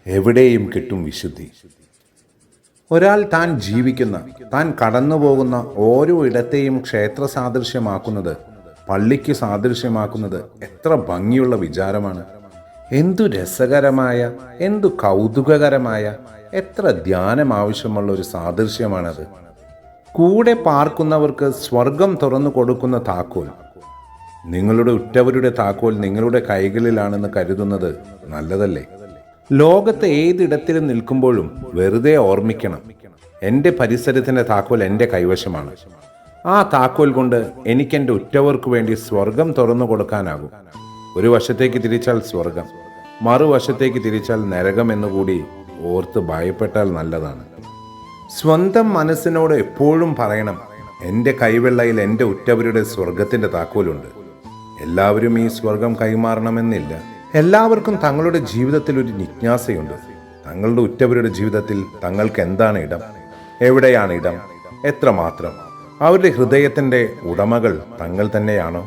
എവിടെയും കിട്ടും വിശുദ്ധി. ഒരാൾ താൻ ജീവിക്കുന്ന, താൻ കടന്നുപോകുന്ന ഓരോ ഇടത്തെയും ക്ഷേത്ര സാദൃശ്യമാക്കുന്നത്, പള്ളിക്ക് സാദൃശ്യമാക്കുന്നത് എത്ര ഭംഗിയുള്ള വിചാരമാണ്! എന്തു രസകരമായ, എന്തു കൗതുകകരമായ, എത്ര ധ്യാനം ആവശ്യമുള്ള ഒരു സാദൃശ്യമാണത്. കൂടെ പാർക്കുന്നവർക്ക് സ്വർഗം തുറന്നു കൊടുക്കുന്ന താക്കോൽ, നിങ്ങളുടെ ഉറ്റവരുടെ താക്കോൽ നിങ്ങളുടെ കൈകളിലാണെന്ന് കരുതുന്നത് നല്ലതല്ലേ? ലോകത്ത് ഏതിടത്തിലും നിൽക്കുമ്പോഴും വെറുതെ ഓർമ്മിക്കണം, എൻ്റെ പരിസരത്തിൻ്റെ താക്കോൽ എൻ്റെ കൈവശമാണ്. ആ താക്കോൽ കൊണ്ട് എനിക്കെൻ്റെ ഉറ്റവർക്ക് വേണ്ടി സ്വർഗം തുറന്നു കൊടുക്കാനാകും. ഒരു വശത്തേക്ക് തിരിച്ചാൽ സ്വർഗം, മറുവശത്തേക്ക് തിരിച്ചാൽ നരകം എന്നുകൂടി ഓർത്ത് ഭയപ്പെട്ടാൽ നല്ലതാണ്. സ്വന്തം മനസ്സിനോട് എപ്പോഴും പറയണം, എൻ്റെ കൈവെള്ളയിൽ എൻ്റെ ഉറ്റവരുടെ സ്വർഗത്തിൻ്റെ താക്കോലുണ്ട്. എല്ലാവരും ഈ സ്വർഗം കൈമാറണമെന്നില്ല. എല്ലാവർക്കും തങ്ങളുടെ ജീവിതത്തിൽ ഒരു ജിജ്ഞാസയുണ്ട്. തങ്ങളുടെ ഉറ്റവരുടെ ജീവിതത്തിൽ തങ്ങൾക്ക് എന്താണ് ഇടം, എവിടെയാണ് ഇടം, എത്രമാത്രം? അവരുടെ ഹൃദയത്തിൻ്റെ ഉടമകൾ തങ്ങൾ തന്നെയാണോ?